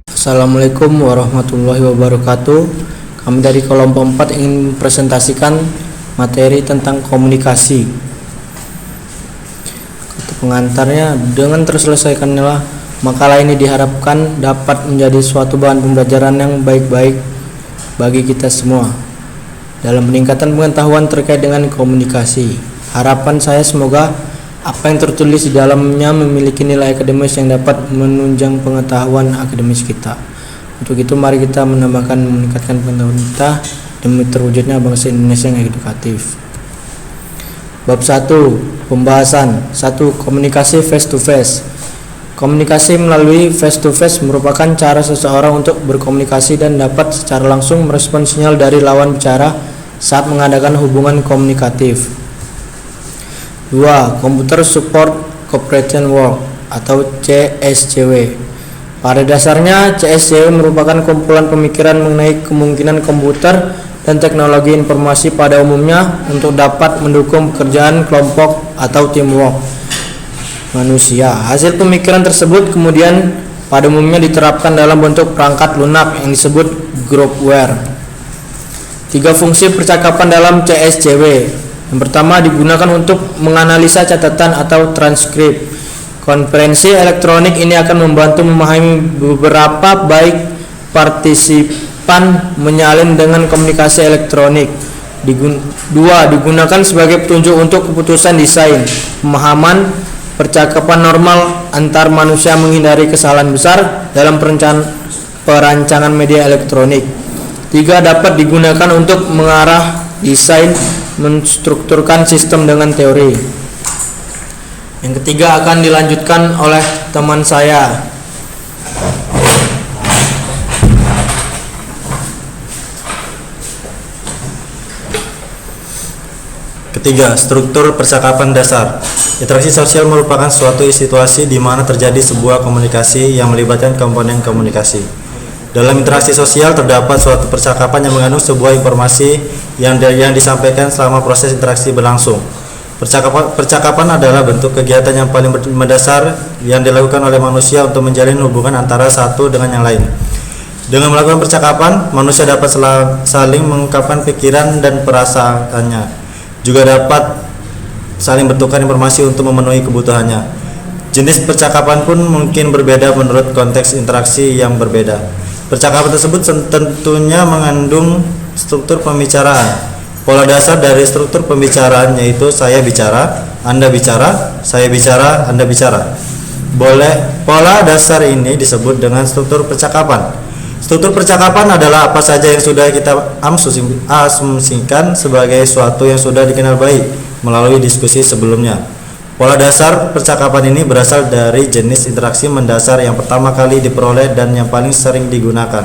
Assalamualaikum warahmatullahi wabarakatuh. Kami dari kelompok 4 ingin presentasikan materi tentang komunikasi. Kata pengantarnya, dengan terselesaikannya makalah ini diharapkan dapat menjadi suatu bahan pembelajaran yang baik-baik bagi kita semua dalam peningkatan pengetahuan terkait dengan komunikasi. Harapan saya semoga apa yang tertulis di dalamnya memiliki nilai akademis yang dapat menunjang pengetahuan akademis kita. Untuk itu mari kita meningkatkan pengetahuan kita demi terwujudnya bangsa Indonesia yang edukatif. Bab 1, pembahasan 1. Komunikasi face to face. Komunikasi melalui face to face merupakan cara seseorang untuk berkomunikasi dan dapat secara langsung merespon sinyal dari lawan bicara saat mengadakan hubungan komunikatif. 2. Computer Support Cooperation Work atau CSCW. Pada dasarnya CSCW merupakan kumpulan pemikiran mengenai kemungkinan komputer dan teknologi informasi pada umumnya untuk dapat mendukung pekerjaan kelompok atau teamwork manusia. Hasil pemikiran tersebut kemudian pada umumnya diterapkan dalam bentuk perangkat lunak yang disebut groupware. 3. Fungsi percakapan dalam CSCW. Yang pertama, digunakan untuk menganalisa catatan atau transkrip. Konferensi elektronik ini akan membantu memahami beberapa baik partisipan menyalin dengan komunikasi elektronik. 2. Digunakan sebagai petunjuk untuk keputusan desain, pemahaman percakapan normal antar manusia, menghindari kesalahan besar dalam perancangan media elektronik. 3. Dapat digunakan untuk mengarah desain, menstrukturkan sistem dengan teori. Yang ketiga akan dilanjutkan oleh teman saya. Ketiga, struktur percakapan dasar. Interaksi sosial merupakan suatu situasi di mana terjadi sebuah komunikasi yang melibatkan komponen komunikasi. Dalam interaksi sosial terdapat suatu percakapan yang mengandung sebuah informasi yang disampaikan selama proses interaksi berlangsung. Percakapan adalah bentuk kegiatan yang paling mendasar yang dilakukan oleh manusia untuk menjalin hubungan antara satu dengan yang lain. Dengan melakukan percakapan, manusia dapat saling mengungkapkan pikiran dan perasaannya. Juga dapat saling bertukar informasi untuk memenuhi kebutuhannya. Jenis percakapan pun mungkin berbeda menurut konteks interaksi yang berbeda. Percakapan tersebut tentunya mengandung struktur pembicaraan. Pola dasar dari struktur pembicaraan yaitu saya bicara, Anda bicara, saya bicara, Anda bicara. Pola dasar ini disebut dengan struktur percakapan. Struktur percakapan adalah apa saja yang sudah kita asumsikan sebagai suatu yang sudah dikenal baik melalui diskusi sebelumnya. Pola dasar percakapan ini berasal dari jenis interaksi mendasar yang pertama kali diperoleh dan yang paling sering digunakan.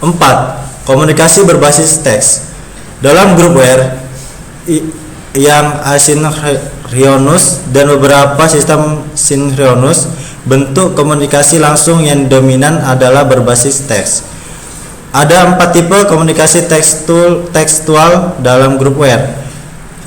4. Komunikasi berbasis teks. Dalam groupware yang asinkronus dan beberapa sistem sinkronus, bentuk komunikasi langsung yang dominan adalah berbasis teks. Ada 4 tipe komunikasi tekstual dalam groupware.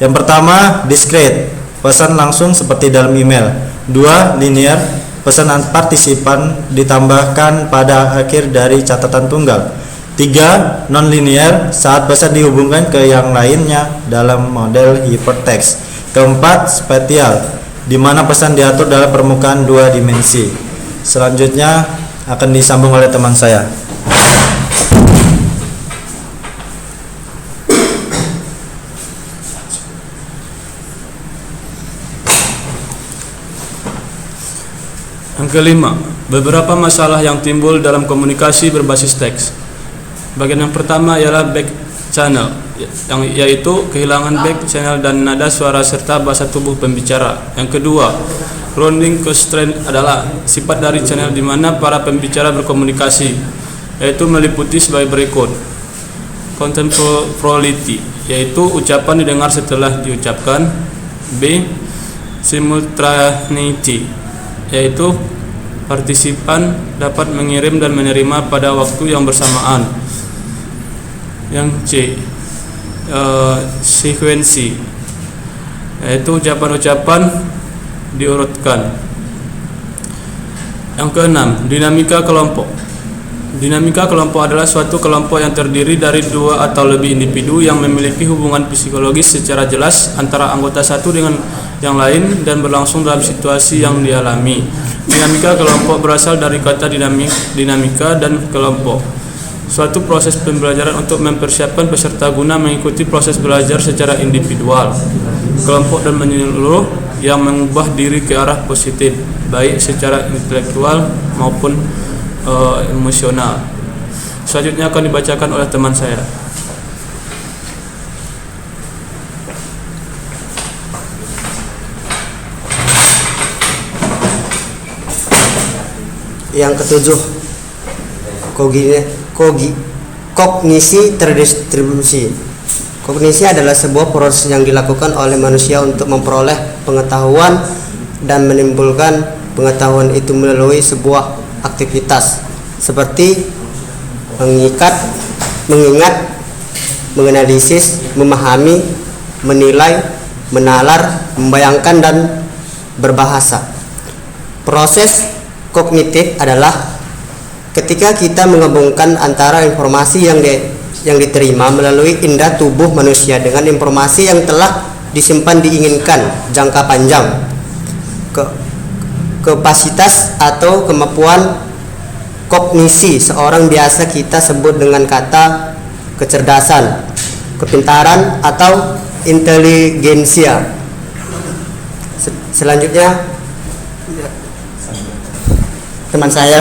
Yang pertama, discrete, pesan langsung seperti dalam email. 2. Linear, pesan partisipan ditambahkan pada akhir dari catatan tunggal. 3. Non-linear, saat pesan dihubungkan ke yang lainnya dalam model hypertext. 4. Spatial, di mana pesan diatur dalam permukaan 2 dimensi. Selanjutnya akan disambung oleh teman saya. Yang kelima, beberapa masalah yang timbul dalam komunikasi berbasis teks. Bagian yang pertama ialah back channel, yaitu kehilangan back channel dan nada suara serta bahasa tubuh pembicara. Yang kedua, grounding constraint adalah sifat dari channel di mana para pembicara berkomunikasi, yaitu meliputi sebagai berikut. Contemporality, yaitu ucapan didengar setelah diucapkan. B. Simultaneity, yaitu partisipan dapat mengirim dan menerima pada waktu yang bersamaan. Yang C. Sekuensi, yaitu ucapan-ucapan diurutkan. Yang keenam, dinamika kelompok. Dinamika kelompok adalah suatu kelompok yang terdiri dari dua atau lebih individu yang memiliki hubungan psikologis secara jelas antara anggota satu dengan yang lain dan berlangsung dalam situasi yang dialami. Dinamika kelompok berasal dari kata dinamika dan kelompok. Suatu proses pembelajaran untuk mempersiapkan peserta guna mengikuti proses belajar secara individual, kelompok dan menyeluruh yang mengubah diri ke arah positif, baik secara intelektual maupun emosional. Selanjutnya akan dibacakan oleh teman saya. Yang ketujuh, kognisi terdistribusi. Kognisi adalah sebuah proses yang dilakukan oleh manusia untuk memperoleh pengetahuan dan menimbulkan pengetahuan itu melalui sebuah aktivitas seperti mengingat, menganalisis, memahami, menilai, menalar, membayangkan, dan berbahasa. Proses kognitif adalah ketika kita menggabungkan antara informasi yang diterima melalui indera tubuh manusia dengan informasi yang telah disimpan diinginkan jangka panjang. Kapasitas atau kemampuan kognisi seorang biasa kita sebut dengan kata kecerdasan, kepintaran, atau inteligensia. Selanjutnya teman saya.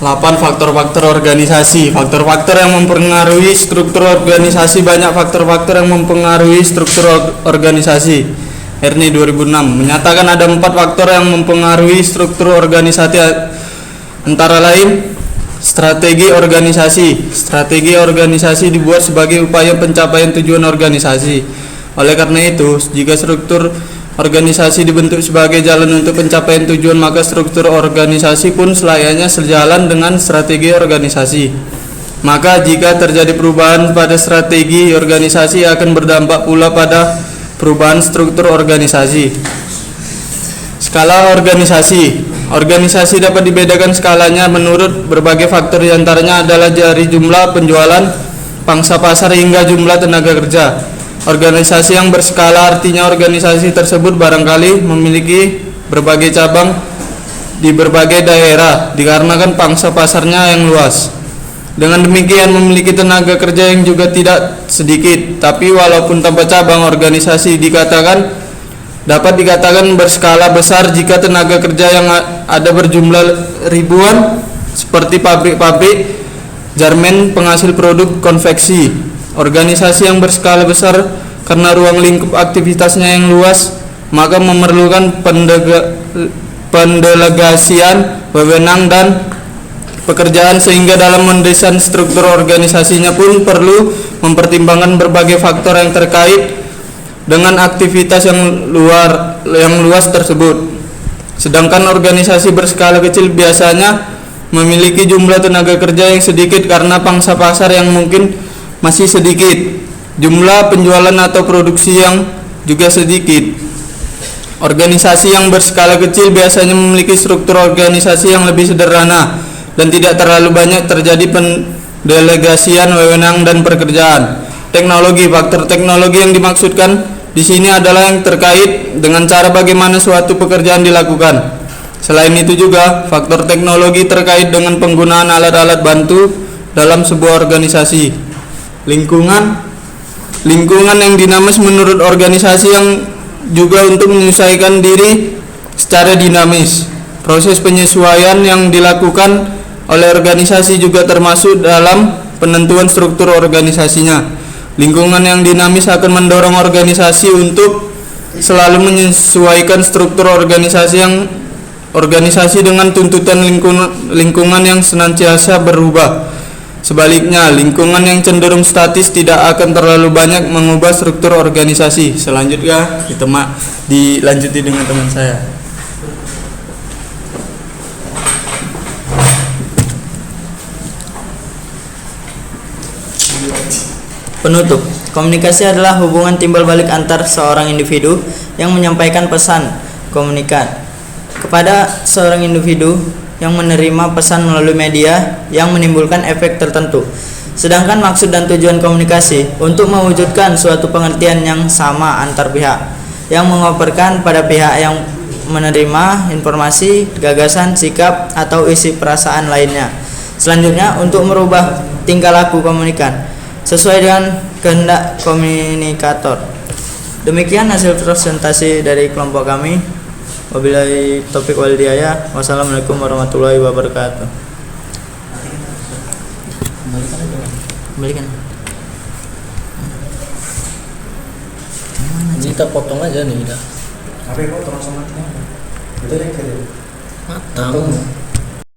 8. Faktor-faktor organisasi. Faktor-faktor yang mempengaruhi struktur organisasi. Banyak faktor-faktor yang mempengaruhi struktur organisasi. Erni 2006 menyatakan ada 4 faktor yang mempengaruhi struktur organisasi, antara lain strategi organisasi. Strategi organisasi dibuat sebagai upaya pencapaian tujuan organisasi. Oleh karena itu, jika struktur organisasi dibentuk sebagai jalan untuk pencapaian tujuan, maka struktur organisasi pun selayaknya sejalan dengan strategi organisasi. Maka jika terjadi perubahan pada strategi organisasi, akan berdampak pula pada perubahan struktur organisasi. Skala organisasi. Organisasi dapat dibedakan skalanya menurut berbagai faktor, diantaranya adalah dari jumlah penjualan, pangsa pasar, hingga jumlah tenaga kerja. Organisasi yang berskala artinya organisasi tersebut barangkali memiliki berbagai cabang di berbagai daerah dikarenakan pangsa pasarnya yang luas. Dengan demikian memiliki tenaga kerja yang juga tidak sedikit. Tapi walaupun tanpa cabang, organisasi dapat dikatakan berskala besar jika tenaga kerja yang ada berjumlah ribuan, seperti pabrik-pabrik garmen penghasil produk konveksi. Organisasi yang berskala besar karena ruang lingkup aktivitasnya yang luas, maka memerlukan pendelegasian wewenang dan pekerjaan, sehingga dalam mendesain struktur organisasinya pun perlu mempertimbangkan berbagai faktor yang terkait dengan aktivitas yang luas tersebut. Sedangkan organisasi berskala kecil biasanya memiliki jumlah tenaga kerja yang sedikit karena pangsa pasar yang mungkin masih sedikit, jumlah penjualan atau produksi yang juga sedikit. Organisasi yang berskala kecil biasanya memiliki struktur organisasi yang lebih sederhana dan tidak terlalu banyak terjadi pendelegasian wewenang dan pekerjaan. Teknologi. Faktor teknologi yang dimaksudkan di sini adalah yang terkait dengan cara bagaimana suatu pekerjaan dilakukan. Selain itu juga faktor teknologi terkait dengan penggunaan alat-alat bantu dalam sebuah organisasi. Lingkungan yang dinamis menurut organisasi yang juga untuk menyesuaikan diri secara dinamis. Proses penyesuaian yang dilakukan oleh organisasi juga termasuk dalam penentuan struktur organisasinya. Lingkungan yang dinamis akan mendorong organisasi untuk selalu menyesuaikan struktur organisasi dengan tuntutan lingkungan yang senantiasa berubah. Sebaliknya, lingkungan yang cenderung statis tidak akan terlalu banyak mengubah struktur organisasi. Selanjutnya dilanjuti dengan teman saya. Penutup, komunikasi adalah hubungan timbal balik antar seorang individu yang menyampaikan pesan komunikat kepada seorang individu yang menerima pesan melalui media yang menimbulkan efek tertentu. Sedangkan maksud dan tujuan komunikasi untuk mewujudkan suatu pengertian yang sama antar pihak yang mengoperkan pada pihak yang menerima informasi, gagasan, sikap, atau isi perasaan lainnya. Selanjutnya, untuk merubah tingkah laku komunikan sesuai dengan kehendak komunikator. Demikian hasil presentasi dari kelompok kami. Wabillahi taufiq wal hidayah. Wassalamualaikum warahmatullahi wabarakatuh. Kembalikan. Kita potong aja nih udah. Apa ya potong sama matang? Matang.